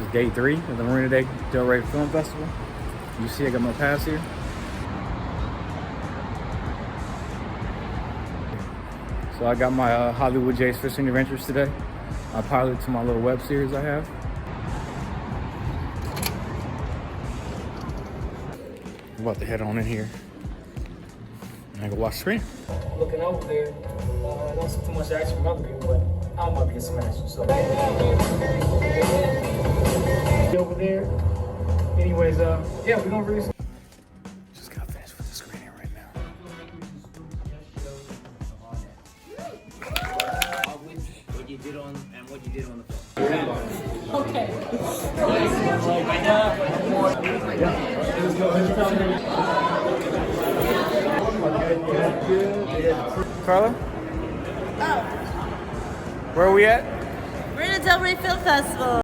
is day 3 of the Marina Del Rey Film Festival. You see I got my pass here. So I got my Hollywood J's Fishing Adventures today. I pilot to my little web series I have. I'm about to head on in here and I can watch the screen. Looking over there, I don't see too much action from other people, but I'm about to get some action. So over there. Anyways, yeah, we're gonna release. Just got finished with the screening right now. What you did on and what you did on the phone. Okay. Carla? Where are we at? Marina Del Rey Film Festival.